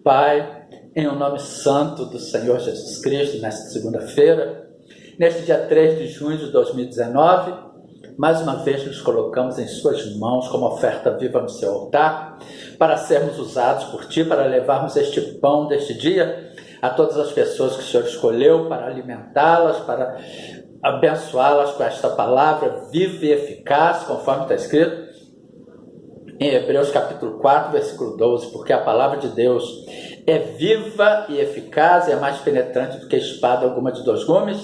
Pai, em o nome santo do Senhor Jesus Cristo, nesta segunda-feira, neste dia 3 de junho de 2019, mais uma vez nos colocamos em Suas mãos como oferta viva no Seu altar, para sermos usados por Ti, para levarmos este pão deste dia a todas as pessoas que o Senhor escolheu, para alimentá-las, para abençoá-las com esta palavra viva e eficaz, conforme está escrito em Hebreus capítulo 4, versículo 12, porque a palavra de Deus é viva e eficaz, e é mais penetrante do que espada alguma de dois gumes,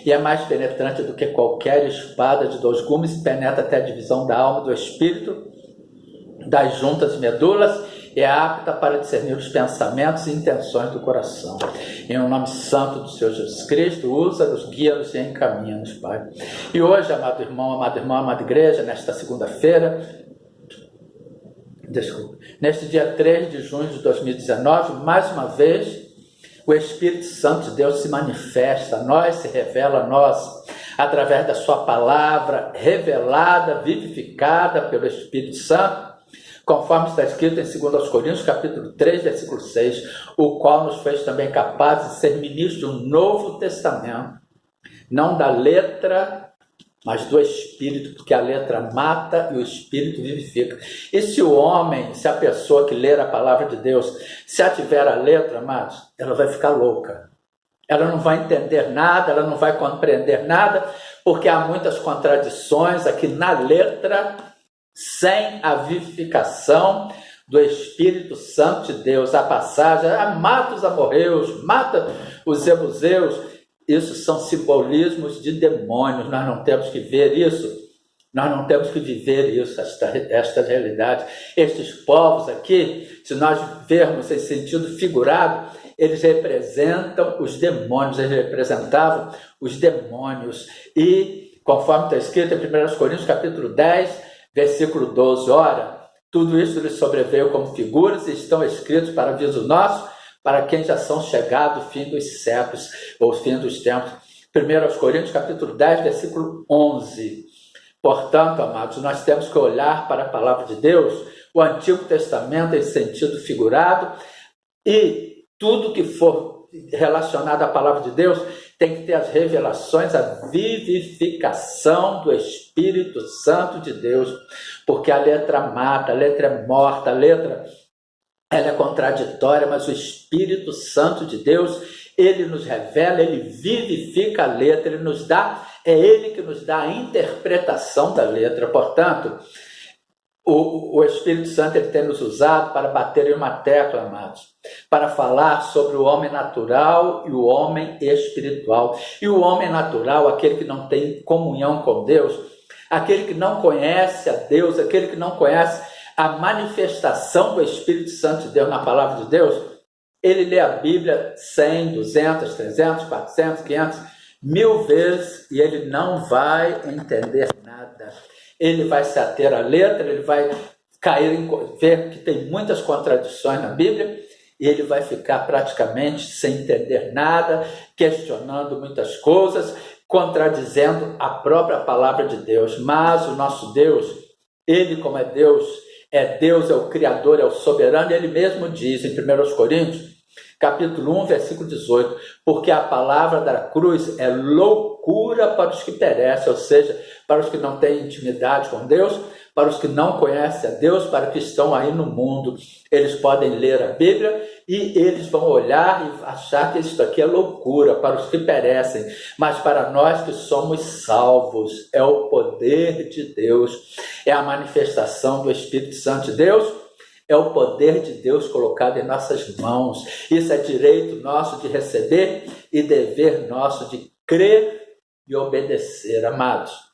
e é mais penetrante do que qualquer espada de dois gumes, e penetra até a divisão da alma e do espírito, das juntas e medulas, e é apta para discernir os pensamentos e intenções do coração. Em nome santo do Senhor Jesus Cristo, usa-nos, guia-nos e encaminha-nos, Pai. E hoje, amado irmão, amada igreja, nesta segunda-feira, neste dia 3 de junho de 2019, mais uma vez, o Espírito Santo de Deus se manifesta a nós, se revela a nós, através da sua palavra revelada, vivificada pelo Espírito Santo, conforme está escrito em 2 Coríntios, capítulo 3, versículo 6, o qual nos fez também capazes de ser ministros de um novo testamento, não da letra, mas do Espírito, porque a letra mata e o Espírito vivifica. E se o homem, se a pessoa que ler a palavra de Deus, se ativer a letra, amados, ela vai ficar louca. Ela não vai entender nada, ela não vai compreender nada, porque há muitas contradições aqui na letra, sem a vivificação do Espírito Santo de Deus. A passagem, mata os amorreus, mata os jebuseus. Isso são simbolismos de demônios, nós não temos que ver isso, nós não temos que viver isso, esta realidade. Estes povos aqui, se nós vermos em sentido figurado, eles representam os demônios, eles representavam os demônios. E, conforme está escrito em 1 Coríntios capítulo 10, versículo 12, ora, tudo isso lhes sobreveio como figuras e estão escritos para aviso nosso, para quem já são chegados o fim dos séculos, ou o fim dos tempos. 1 Coríntios, capítulo 10, versículo 11. Portanto, amados, nós temos que olhar para a palavra de Deus, o Antigo Testamento em sentido figurado, e tudo que for relacionado à palavra de Deus tem que ter as revelações, a vivificação do Espírito Santo de Deus, porque a letra mata, a letra é morta, a letra ela é contraditória, mas o Espírito Santo de Deus, ele nos revela, ele vivifica a letra, ele nos dá, é ele que nos dá a interpretação da letra. Portanto, o Espírito Santo ele tem nos usado para bater em uma tecla, amados, para falar sobre o homem natural e o homem espiritual. E o homem natural, aquele que não tem comunhão com Deus, aquele que não conhece a Deus, aquele que não conhece a manifestação do Espírito Santo de Deus na palavra de Deus, ele lê a Bíblia 100, 200, 300, 400, 500, 1000 vezes e ele não vai entender nada. Ele vai se ater à letra, ele vai ver que tem muitas contradições na Bíblia e ele vai ficar praticamente sem entender nada, questionando muitas coisas, contradizendo a própria palavra de Deus. Mas o nosso Deus, ele como é Deus, é o Criador, é o soberano, e ele mesmo diz em 1 Coríntios, capítulo 1, versículo 18, porque a palavra da cruz é loucura para os que perecem, ou seja, para os que não têm intimidade com Deus, para os que não conhecem a Deus, para os que estão aí no mundo. Eles podem ler a Bíblia e eles vão olhar e achar que isso aqui é loucura para os que perecem, mas para nós que somos salvos, é o poder de Deus, é a manifestação do Espírito Santo de Deus, é o poder de Deus colocado em nossas mãos. Isso é direito nosso de receber e dever nosso de crer e obedecer, amados.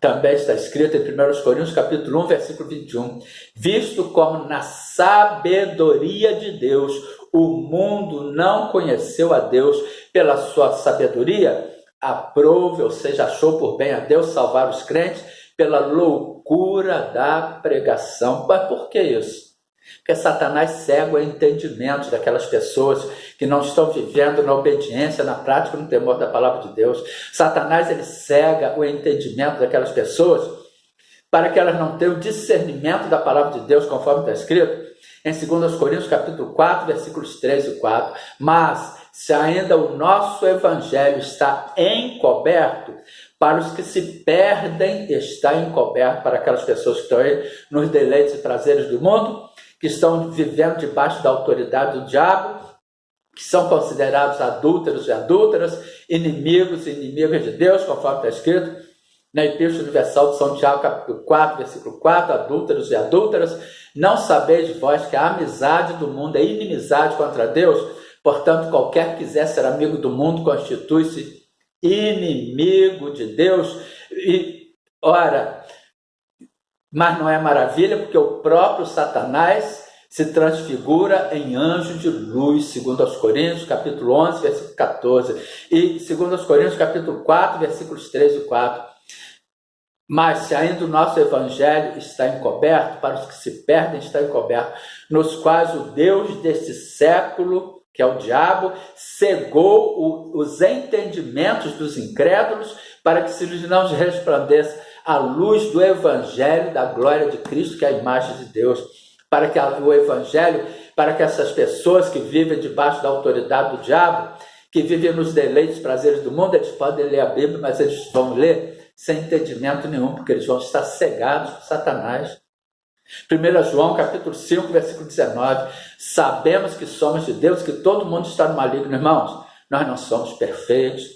Também está escrito em 1 Coríntios capítulo 1, versículo 21, visto como na sabedoria de Deus o mundo não conheceu a Deus pela sua sabedoria, aprove, ou seja, achou por bem a Deus salvar os crentes pela loucura da pregação. Mas por que isso? Porque Satanás cega o entendimento daquelas pessoas que não estão vivendo na obediência, na prática, no temor da palavra de Deus. Satanás ele cega o entendimento daquelas pessoas para que elas não tenham discernimento da palavra de Deus, conforme está escrito em 2 Coríntios capítulo 4, versículos 3 e 4. Mas, se ainda o nosso evangelho está encoberto, para os que se perdem, está encoberto para aquelas pessoas que estão aí nos deleites e prazeres do mundo, que estão vivendo debaixo da autoridade do diabo, que são considerados adúlteros e adúlteras, inimigos e inimigas de Deus, conforme está escrito na Epístola Universal de São Tiago, capítulo 4, versículo 4, adúlteros e adúlteras, não sabeis vós que a amizade do mundo é inimizade contra Deus? Portanto, qualquer que quiser ser amigo do mundo constitui-se inimigo de Deus. E, ora, mas não é maravilha, porque o próprio Satanás se transfigura em anjo de luz, segundo aos Coríntios, capítulo 11, versículo 14, e segundo aos Coríntios, capítulo 4, versículos 3 e 4. Mas se ainda o nosso evangelho está encoberto, para os que se perdem está encoberto, nos quais o Deus deste século, que é o diabo, cegou os entendimentos dos incrédulos, para que se lhes não resplandeça a luz do evangelho da glória de Cristo, que é a imagem de Deus, para que o evangelho, para que essas pessoas que vivem debaixo da autoridade do diabo, que vivem nos deleites, prazeres do mundo, eles podem ler a Bíblia, mas eles vão ler sem entendimento nenhum, porque eles vão estar cegados por Satanás. 1 João capítulo 5, versículo 19, sabemos que somos de Deus, que todo mundo está no maligno, irmãos. Nós não somos perfeitos,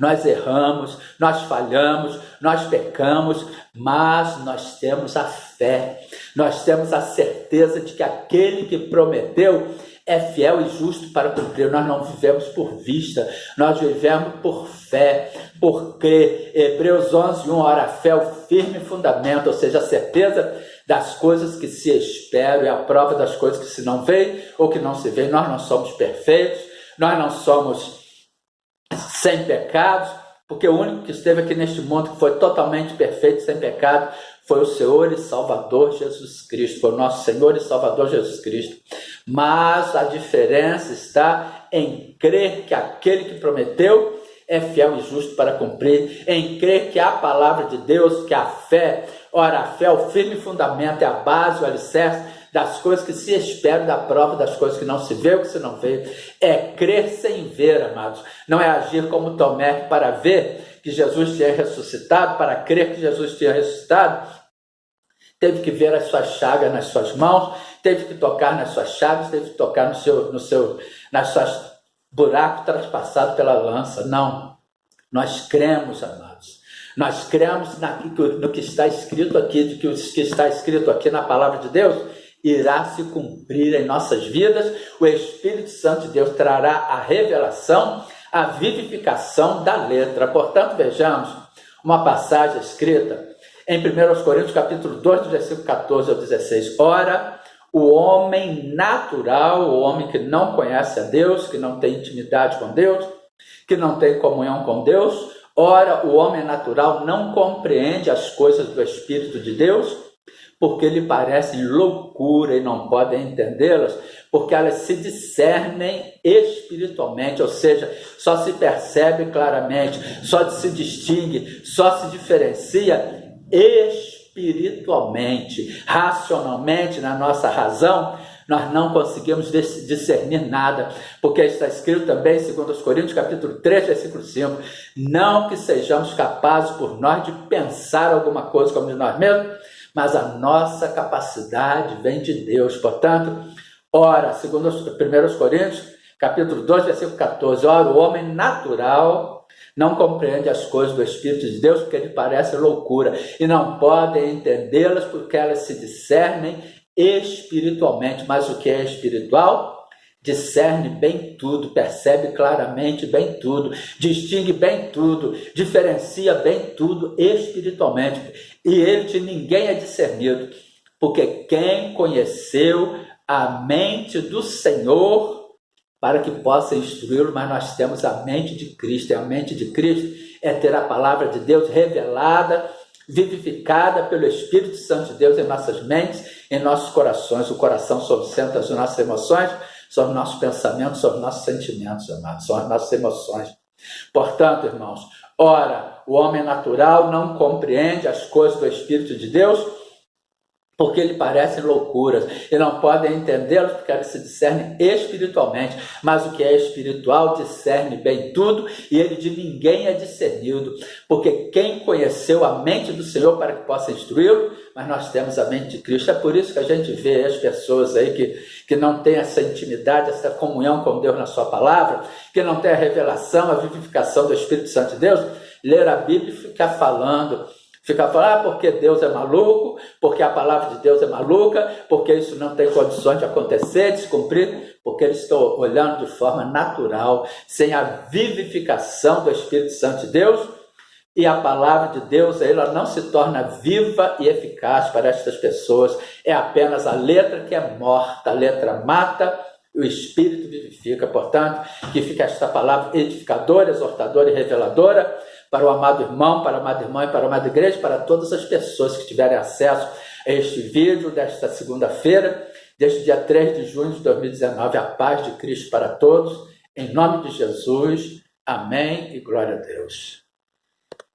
nós erramos, nós falhamos, nós pecamos, mas nós temos a fé, nós temos a certeza de que aquele que prometeu é fiel e justo para cumprir. Nós não vivemos por vista, nós vivemos por fé, por crer. Hebreus 11, 1, ora, a fé é o firme fundamento, ou seja, a certeza das coisas que se esperam e a prova das coisas que se não veem ou que não se veem. Nós não somos perfeitos, nós não somos sem pecados, porque o único que esteve aqui neste mundo que foi totalmente perfeito, sem pecado, foi o Senhor e Salvador Jesus Cristo, foi o nosso Senhor e Salvador Jesus Cristo. Mas a diferença está em crer que aquele que prometeu é fiel e justo para cumprir, em crer que a palavra de Deus, que a fé, ora, a fé é o firme fundamento, é a base, o alicerce das coisas que se esperam, da prova das coisas que não se vê ou que se não vê. É crer sem ver, amados. Não é agir como Tomé, que para ver que Jesus tinha ressuscitado, para crer que Jesus tinha ressuscitado, teve que ver as suas chagas nas suas mãos, teve que tocar nas suas chagas, teve que tocar nas suas buracos traspassados pela lança. Não, nós cremos, amados. Nós cremos no que está escrito aqui, de que o que está escrito aqui na palavra de Deus irá se cumprir em nossas vidas. O Espírito Santo de Deus trará a revelação, a vivificação da letra. Portanto, vejamos uma passagem escrita em 1 Coríntios capítulo 2, do versículo 14 ao 16. Ora, o homem natural, o homem que não conhece a Deus, que não tem intimidade com Deus, que não tem comunhão com Deus, ora, o homem natural não compreende as coisas do Espírito de Deus, porque lhe parecem loucura e não podem entendê-las, porque elas se discernem espiritualmente, ou seja, só se percebe claramente, só se distingue, só se diferencia espiritualmente. Racionalmente, na nossa razão, nós não conseguimos discernir nada, porque está escrito também em 2 Coríntios capítulo 3, versículo 5, não que sejamos capazes por nós de pensar alguma coisa como de nós mesmos, mas a nossa capacidade vem de Deus. Portanto, ora, segundo 1 Coríntios, capítulo 2, versículo 14, ora, o homem natural não compreende as coisas do Espírito de Deus, porque lhe parece loucura, e não podem entendê-las, porque elas se discernem espiritualmente. Mas o que é espiritual? Discerne bem tudo, percebe claramente bem tudo, distingue bem tudo, diferencia bem tudo espiritualmente. E ele de ninguém é discernido, porque quem conheceu a mente do Senhor para que possa instruí-lo, mas nós temos a mente de Cristo, e a mente de Cristo é ter a palavra de Deus revelada, vivificada pelo Espírito Santo de Deus em nossas mentes, em nossos corações. O coração são o centro das nossas emoções, são os nossos pensamentos, são os nossos sentimentos, amados, são as nossas emoções. Portanto, irmãos, Ora, o homem natural não compreende as coisas do Espírito de Deus, porque lhe parecem loucuras, e não podem entendê-los, porque eles se discernem espiritualmente, mas o que é espiritual discerne bem tudo, e ele de ninguém é discernido, porque quem conheceu a mente do Senhor para que possa instruí-lo? Mas nós temos a mente de Cristo. É por isso que a gente vê as pessoas aí que não têm essa intimidade, essa comunhão com Deus na sua palavra, que não tem a revelação, a vivificação do Espírito Santo de Deus, ler a Bíblia e ficar falando, porque Deus é maluco, porque a palavra de Deus é maluca, porque isso não tem condições de acontecer, de se cumprir, porque eles estão olhando de forma natural, sem a vivificação do Espírito Santo de Deus, e a palavra de Deus, ela não se torna viva e eficaz para estas pessoas, é apenas a letra que é morta, a letra mata, o Espírito vivifica. Portanto, que fica esta palavra edificadora, exortadora e reveladora, para o amado irmão, para a amada irmã e para a amada igreja, para todas as pessoas que tiverem acesso a este vídeo desta segunda-feira, deste dia 3 de junho de 2019, a paz de Cristo para todos, em nome de Jesus, amém e glória a Deus.